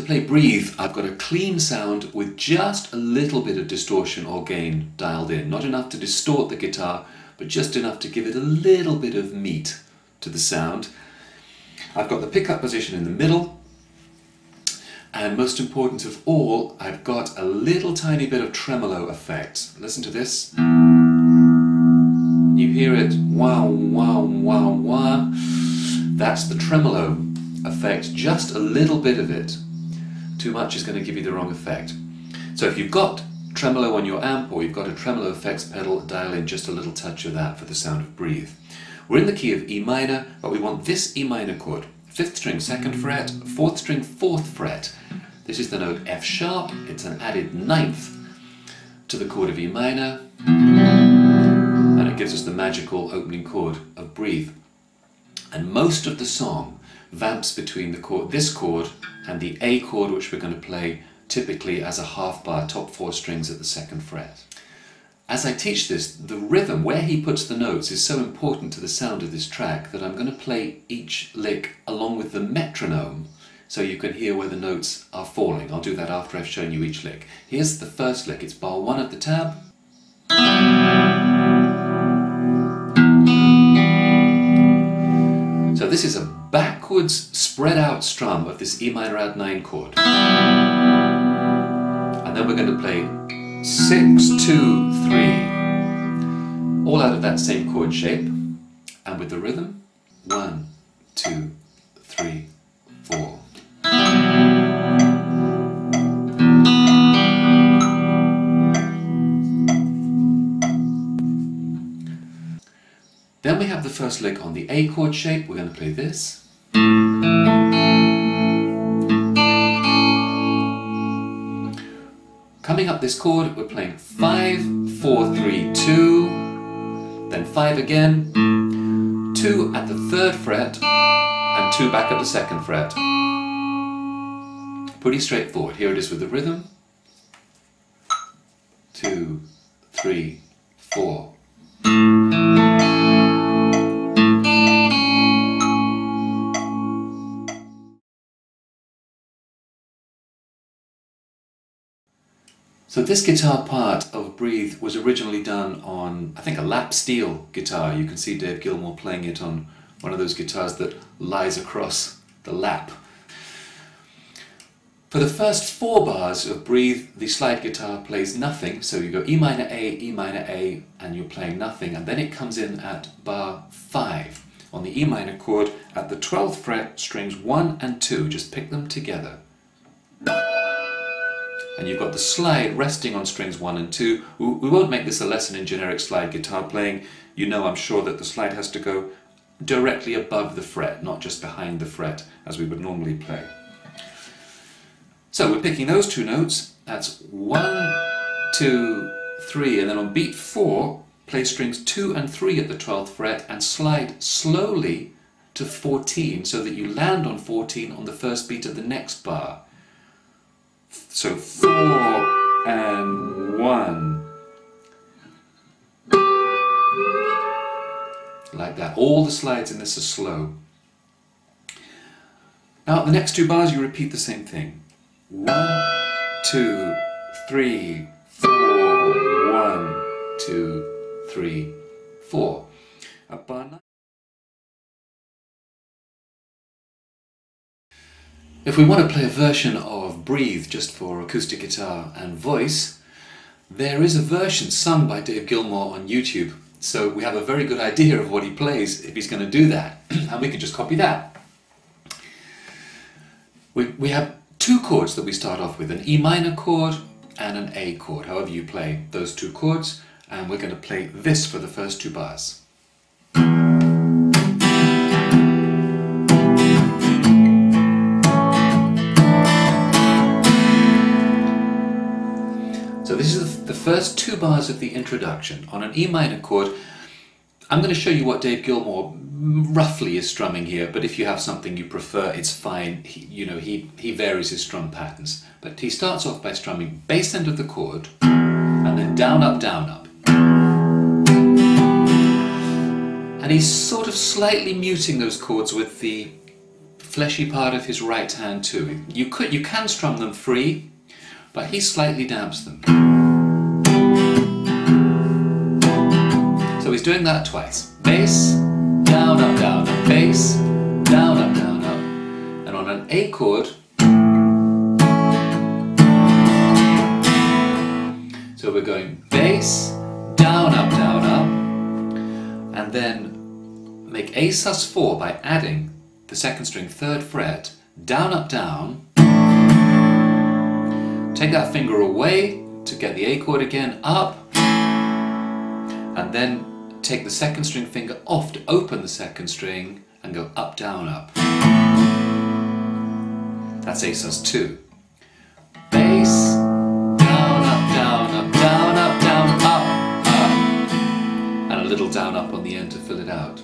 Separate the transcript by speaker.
Speaker 1: To play Breathe, I've got a clean sound with just a little bit of distortion or gain dialed in. Not enough to distort the guitar, but just enough to give it a little bit of meat to the sound. I've got the pickup position in the middle, and most important of all, I've got a little tiny bit of tremolo effect. Listen to this. You hear it, wow, wow, wow, wow. That's the tremolo effect, just a little bit of it. Too much is going to give you the wrong effect. So if you've got tremolo on your amp, or you've got a tremolo effects pedal, dial in just a little touch of that for the sound of Breathe. We're in the key of E minor, but we want this E minor chord. 5th string 2nd fret, 4th string 4th fret. This is the note F sharp, it's an added 9th to the chord of E minor, and it gives us the magical opening chord of Breathe. And most of the song vamps between this chord and the A chord, which we're going to play typically as a half bar, top 4 strings at the 2nd fret. As I teach this, the rhythm, where he puts the notes, is so important to the sound of this track that I'm going to play each lick along with the metronome so you can hear where the notes are falling. I'll do that after I've shown you each lick. Here's the first lick, it's bar 1 of the tab. So this is a backwards spread out strum of this E minor add 9 chord. And then we're going to play 6, 2, 3, all out of that same chord shape, and with the rhythm, 1, 2, 3, 4. Then we have the first lick on the A chord shape. We're going to play this. Coming up this chord, we're playing 5, 4, 3, 2, then 5 again, 2 at the 3rd fret, and 2 back at the 2nd fret. Pretty straightforward. Here it is with the rhythm. 2, 3, 4. So this guitar part of Breathe was originally done on, I think, a lap steel guitar. You can see Dave Gilmour playing it on one of those guitars that lies across the lap. For the first 4 bars of Breathe, the slide guitar plays nothing. So you go E minor, A, and you're playing nothing. And then it comes in at bar 5 on the E minor chord at the 12th fret, strings 1 and 2. Just pick them together. And you've got the slide resting on strings 1 and 2. We won't make this a lesson in generic slide guitar playing. You know, I'm sure, that the slide has to go directly above the fret, not just behind the fret, as we would normally play. So we're picking those 2 notes. That's 1, 2, 3, and then on beat 4, play strings 2 and 3 at the 12th fret and slide slowly to 14 so that you land on 14 on the first beat of the next bar. So 4 and 1. Like that. All the slides in this are slow. Now the next 2 bars you repeat the same thing. 1, 2, 3, 4, 1, 2, 3, 4. Up bar 9. If we want to play a version of Breathe just for acoustic guitar and voice, there is a version sung by Dave Gilmour on YouTube. So we have a very good idea of what he plays if he's going to do that. And we can just copy that. We have 2 chords that we start off with, an E minor chord and an A chord, however you play those 2 chords. And we're going to play this for the first 2 bars. So this is the first 2 bars of the introduction. On an E minor chord, I'm going to show you what Dave Gilmour roughly is strumming here, but if you have something you prefer, it's fine. He varies his strum patterns. But he starts off by strumming bass end of the chord, and then down, up, down, up. And he's sort of slightly muting those chords with the fleshy part of his right hand too. You can strum them free, but he slightly damps them. So he's doing that twice. Bass, down, up, bass, down, up. And on an A chord, so we're going bass, down, up, and then make A sus4 by adding the second string, 3rd fret, down, up, down. Take that finger away to get the A chord again, up, and then take the second string finger off to open the second string and go up, down, up. That's A sus2. Bass, down, up, down, up, and a little down, up on the end to fill it out.